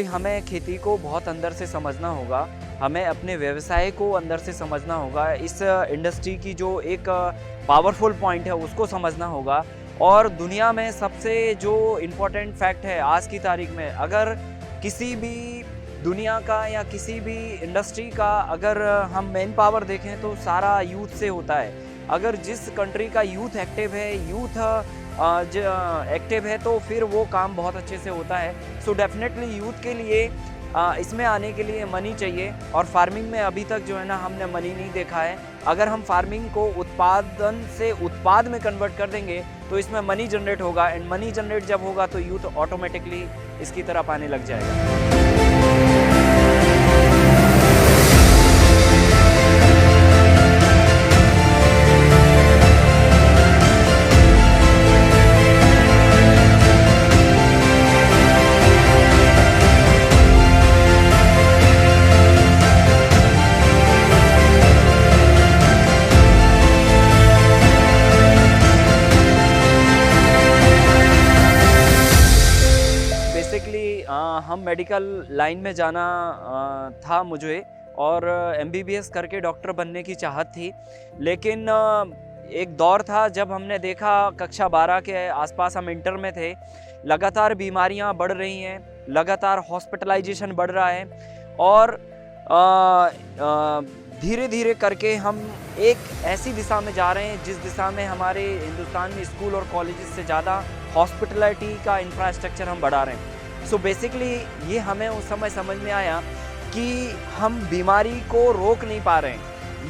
हमें खेती को बहुत अंदर से समझना होगा, हमें अपने व्यवसाय को अंदर से समझना होगा, इस इंडस्ट्री की जो एक पावरफुल पॉइंट है उसको समझना होगा। और दुनिया में सबसे जो इम्पोर्टेंट फैक्ट है आज की तारीख में, अगर किसी भी दुनिया का या किसी भी इंडस्ट्री का अगर हम मैन पावर देखें तो सारा यूथ से होता है। अगर जिस कंट्री का यूथ एक्टिव है, यूथ एक्टिव है, तो फिर वो काम बहुत अच्छे से होता है। सो डेफिनेटली यूथ के लिए इसमें आने के लिए मनी चाहिए, और फार्मिंग में अभी तक जो है ना हमने मनी नहीं देखा है। अगर हम फार्मिंग को उत्पादन से उत्पाद में कन्वर्ट कर देंगे तो इसमें मनी जनरेट होगा, एंड मनी जनरेट जब होगा तो यूथ ऑटोमेटिकली इसकी तरफ आने लग जाएगा। हम मेडिकल लाइन में जाना था मुझे, और MBBS करके डॉक्टर बनने की चाहत थी। लेकिन एक दौर था जब हमने देखा, कक्षा 12 के आसपास हम इंटर में थे, लगातार बीमारियां बढ़ रही हैं, लगातार हॉस्पिटलाइजेशन बढ़ रहा है, और धीरे धीरे करके हम एक ऐसी दिशा में जा रहे हैं जिस दिशा में हमारे हिंदुस्तान में स्कूल और कॉलेजेस से ज़्यादा हॉस्पिटलिटी का इंफ्रास्ट्रक्चर हम बढ़ा रहे हैं। सो बेसिकली ये हमें उस समय समझ में आया कि हम बीमारी को रोक नहीं पा रहे हैं,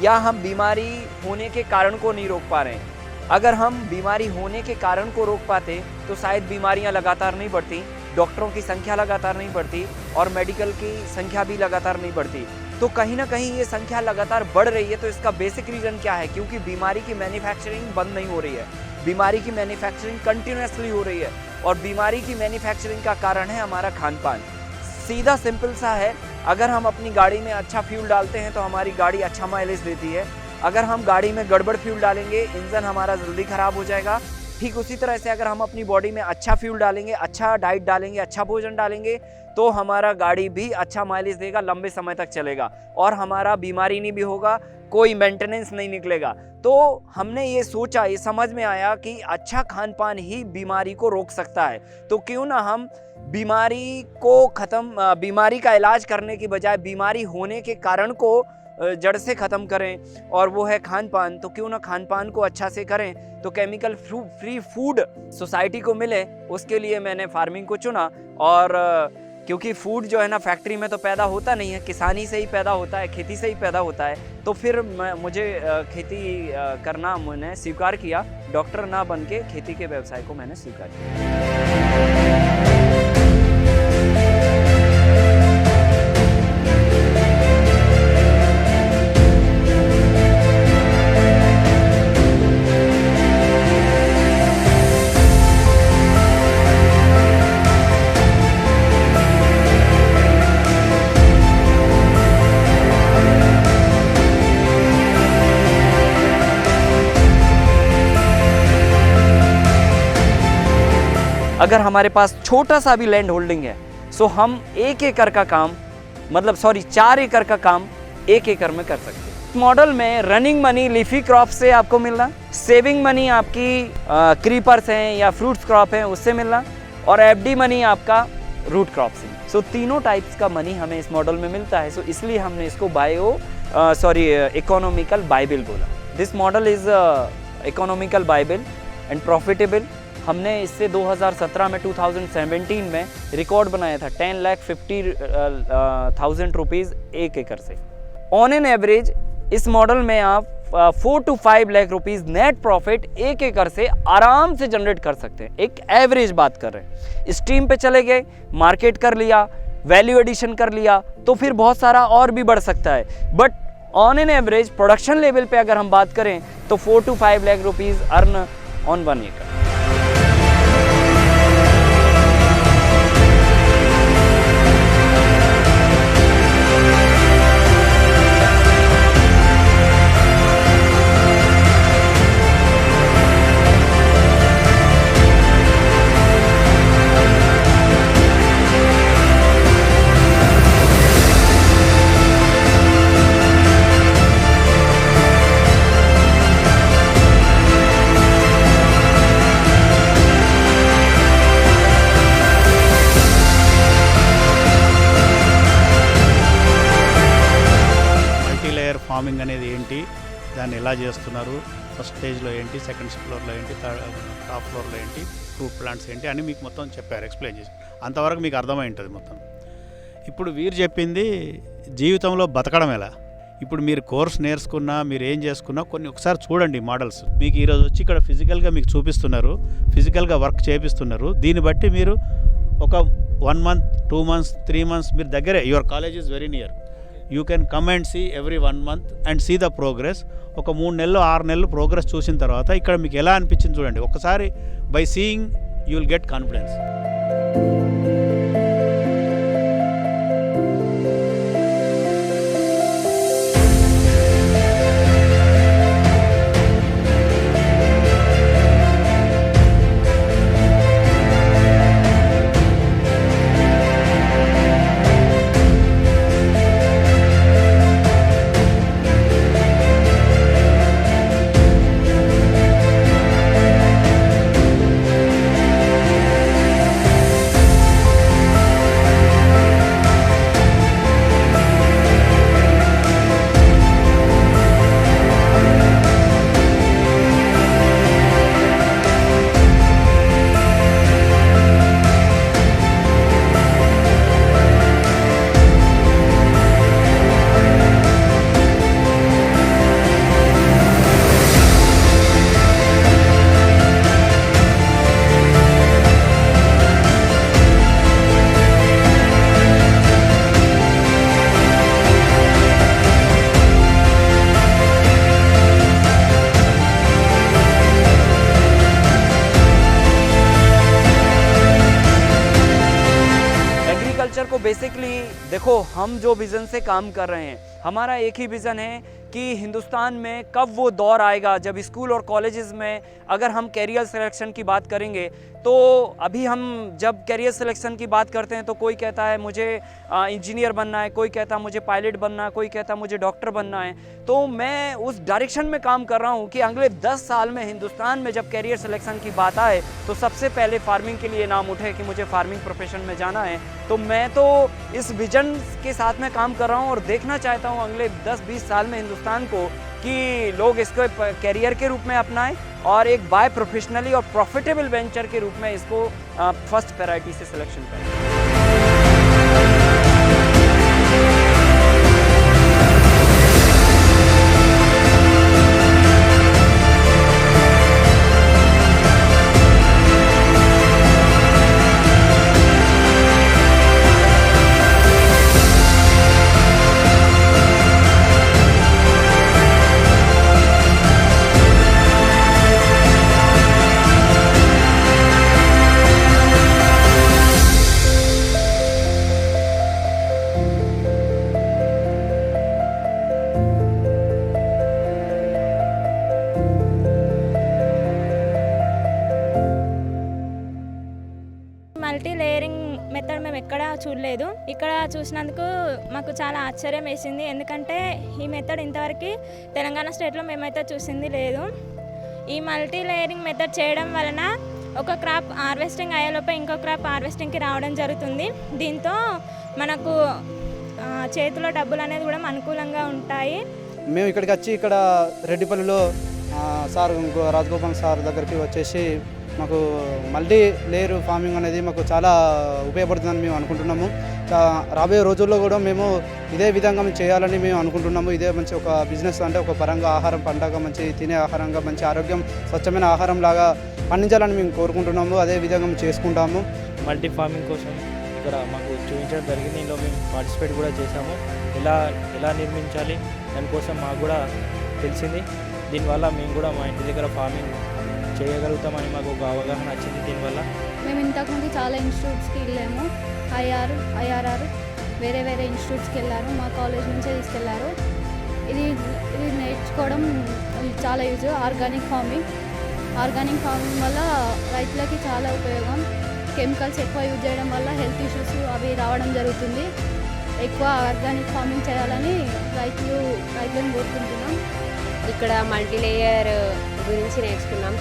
या हम बीमारी होने के कारण को नहीं रोक पा रहे हैं। अगर हम बीमारी होने के कारण को रोक पाते तो शायद बीमारियां लगातार नहीं बढ़ती, डॉक्टरों की संख्या लगातार नहीं बढ़ती, और मेडिकल की संख्या भी लगातार नहीं बढ़ती। तो कहीं ना कहीं ये संख्या लगातार बढ़ रही है, तो इसका बेसिक रीज़न क्या है? क्योंकि बीमारी की मैन्युफैक्चरिंग बंद नहीं हो रही है, बीमारी की मैन्युफैक्चरिंग कंटिन्यूसली हो रही है, और बीमारी की मैन्युफैक्चरिंग का कारण है हमारा खान पान। सीधा सिंपल सा है, अगर हम अपनी गाड़ी में अच्छा फ्यूल डालते हैं तो हमारी गाड़ी अच्छा माइलेज देती है। अगर हम गाड़ी में गड़बड़ फ्यूल डालेंगे, इंजन हमारा जल्दी ख़राब हो जाएगा। ठीक उसी तरह से अगर हम अपनी बॉडी में अच्छा फ्यूल डालेंगे, अच्छा डाइट डालेंगे, अच्छा भोजन डालेंगे, तो हमारा गाड़ी भी अच्छा माइलेज देगा, लंबे समय तक चलेगा, और हमारा बीमारी नहीं भी होगा, कोई मेंटेनेंस नहीं निकलेगा। तो हमने ये सोचा, ये समझ में आया कि अच्छा खान पान ही बीमारी को रोक सकता है। तो क्यों ना हम बीमारी का इलाज करने की बजाय बीमारी होने के कारण को जड़ से ख़त्म करें, और वो है खान पान। तो क्यों ना खान पान को अच्छा से करें, तो केमिकल फ्री फूड सोसाइटी को मिले, उसके लिए मैंने फार्मिंग को चुना। और क्योंकि फूड जो है ना फैक्ट्री में तो पैदा होता नहीं है, किसानी से ही पैदा होता है, खेती से ही पैदा होता है। तो फिर मुझे खेती करना मैंने स्वीकार किया, डॉक्टर ना बन के खेती के व्यवसाय को मैंने स्वीकार किया। अगर हमारे पास छोटा सा भी लैंड होल्डिंग है, सो हम 1 एकड़ का काम, 4 एकड़ का काम 1 एकड़ में कर सकते हैं। मॉडल में रनिंग मनी लीफी क्रॉप से आपको मिलना, सेविंग मनी आपकी क्रीपर्स हैं या फ्रूट्स क्रॉप हैं उससे मिलना, और एफडी मनी आपका रूट क्रॉप से। सो तीनों टाइप्स का मनी हमें इस मॉडल में मिलता है। सो इसलिए हमने इसको इकोनॉमिकल बाइबल बोला। This model is economical Bible and profitable. हमने इससे 2017 में 2017 में रिकॉर्ड बनाया था 10,50,000 रुपीज़ 1 एकड़ से। ऑन एन एवरेज इस मॉडल में आप 4 to 5 lakh rupees net profit 1 एकड़ से आराम से जनरेट कर सकते हैं। एक एवरेज बात कर रहे हैं। स्ट्रीम पे चले गए, मार्केट कर लिया, वैल्यू एडिशन कर लिया, तो फिर बहुत सारा और भी बढ़ सकता है। But on an average production level पे अगर हम बात करें तो 4 to 5 lakh rupees earn on 1 एकड़। ఫార్మింగ్ అనేది ఏంటి, దాన్ని ఎలా చేస్తున్నారు, ఫస్ట్ స్టేజ్లో ఏంటి, సెకండ్ ఫ్లోర్లో ఏంటి, టాప్ ఫ్లోర్లో ఏంటి, ఫ్రూట్ ప్లాంట్స్ ఏంటి అని మీకు మొత్తం చెప్పారు, ఎక్స్ప్లెయిన్ చేసి. అంతవరకు మీకు అర్థమై ఉంటుంది మొత్తం. ఇప్పుడు వీరు చెప్పింది జీవితంలో బతకడం ఎలా. ఇప్పుడు మీరు కోర్స్ నేర్చుకున్నా, మీరు ఏం చేసుకున్నా కొన్ని ఒకసారి చూడండి మోడల్స్. మీకు ఈరోజు వచ్చి ఇక్కడ ఫిజికల్గా మీకు చూపిస్తున్నారు, ఫిజికల్గా వర్క్ చేపిస్తున్నారు. దీన్ని బట్టి మీరు ఒక 1 month, 2 months, 3 months మీరు దగ్గరే, your college is very near, you can come and see every 1 month and see the progress. ఒక 3 నెలలు 6 నెలలు ప్రోగ్రెస్ చూసిన తర్వాత ఇక్కడ మీకు ఎలా అనిపించింది చూడండి ఒకసారి. By seeing you will get confidence. को बेसिकली देखो, हम जो विज़न से काम कर रहे हैं, हमारा एक ही विज़न है कि हिंदुस्तान में कब वो दौर आएगा जब स्कूल और कॉलेजेस में अगर हम कैरियर सिलेक्शन की बात करेंगे तो अभी हम जब कैरियर सिलेक्शन की बात करते हैं तो कोई कहता है मुझे इंजीनियर बनना है, कोई कहता है मुझे पायलट बनना है, कोई कहता है मुझे डॉक्टर बनना है। तो मैं उस डायरेक्शन में काम कर रहा हूँ कि अगले 10 साल में हिंदुस्तान में जब कैरियर सिलेक्शन की बात आए तो सबसे पहले फार्मिंग के लिए नाम उठे कि मुझे फार्मिंग प्रोफेशन में जाना है। तो मैं तो इस विजन के साथ में काम कर रहा हूँ और देखना चाहता हूँ अगले 10-20 साल में हिंदुस्तान को कि लोग इसको कैरियर के रूप में अपनाएं और एक बाय प्रोफेशनली और प्रॉफिटेबल वेंचर के रूप में इसको फर्स्ट प्रायोरिटी से सिलेक्शन करें। మల్టీ లేయరింగ్ మెథడ్ మేము ఎక్కడా చూడలేదు. ఇక్కడ చూసినందుకు మాకు చాలా ఆశ్చర్యం వేసింది. ఎందుకంటే ఈ మెథడ్ ఇంతవరకు తెలంగాణ స్టేట్లో మేమైతే చూసింది లేదు. ఈ మల్టీ లేయరింగ్ మెథడ్ చేయడం వలన ఒక క్రాప్ హార్వెస్టింగ్ అయ్యేలోపే ఇంకో క్రాప్ హార్వెస్టింగ్కి రావడం జరుగుతుంది. దీంతో మనకు చేతిలో డబ్బులు అనేది కూడా అనుకూలంగా ఉంటాయి. మేము ఇక్కడికి వచ్చి ఇక్కడ రెడ్డిపల్లిలో సార్ రాజగోపాల్ సార్ దగ్గరికి వచ్చేసి మాకు మల్టీ లేయర్ ఫార్మింగ్ అనేది మాకు చాలా ఉపయోగపడుతుందని మేము అనుకుంటున్నాము. రాబోయే రోజుల్లో కూడా మేము ఇదే విధంగా మేము చేయాలని మేము అనుకుంటున్నాము. ఇదే మంచి ఒక బిజినెస్ అంటే ఒక పరంగా ఆహారం పంటగా మంచి తినే ఆహారంగా మంచి ఆరోగ్యం స్వచ్ఛమైన ఆహారం లాగా పండించాలని మేము కోరుకుంటున్నాము. అదే విధంగా మేము చేసుకుంటాము. మల్టీ ఫార్మింగ్ కోసం ఇక్కడ మాకు చూపించడం జరిగింది. దీనిలో మేము పార్టిసిపేట్ కూడా చేసాము. ఎలా నిర్మించాలి దానికోసం మాకు కూడా తెలిసింది. దీనివల్ల మేము కూడా మా ఇంటి దగ్గర ఫార్మింగ్ చేయగలుగుతామని మాకు ఒక అవగాహన వచ్చింది. దీనివల్ల మేము ఇంతకుముందు చాలా ఇన్స్టిట్యూట్స్కి వెళ్ళాము. ఐఆర్ఆర్ వేరే ఇన్స్టిట్యూట్స్కి వెళ్ళారు. మా కాలేజ్ నుంచే తీసుకెళ్లారు. ఇది నేర్చుకోవడం చాలా యూజ్. ఆర్గానిక్ ఫార్మింగ్ వల్ల రైతులకి చాలా ఉపయోగం. కెమికల్స్ ఎక్కువ యూజ్ చేయడం వల్ల హెల్త్ ఇష్యూస్ అవి రావడం జరుగుతుంది. ఎక్కువ ఆర్గానిక్ ఫార్మింగ్ చేయాలని రైతులను కోరుకుంటున్నాం. ఇక్కడ మల్టీ లేయర్ గురించి తెలుసుకున్నాం.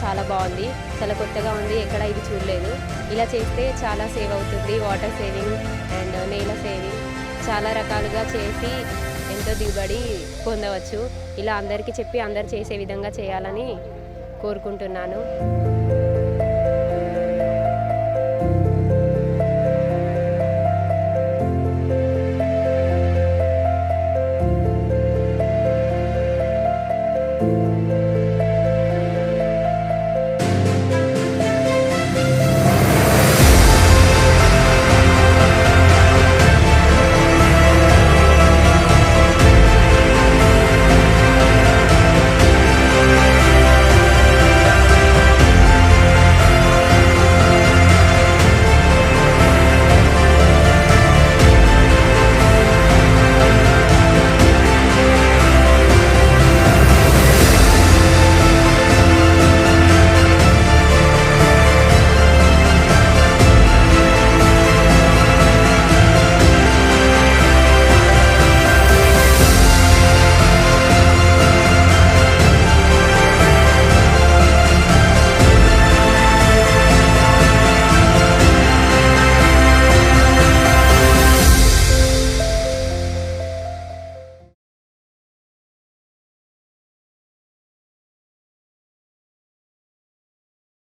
చాలా బాగుంది, చాలా కొత్తగా ఉంది, ఎక్కడ ఇది చూడలేదు. ఇలా చేస్తే చాలా సేవ్ అవుతుంది. వాటర్ సేవింగ్ అండ్ నేల సేవింగ్ చాలా రకాలుగా చేసి ఎంతో ఎంతో దిగుబడి పొందవచ్చు. ఇలా అందరికీ చెప్పి అందరు చేసే విధంగా చేయాలని కోరుకుంటున్నాను.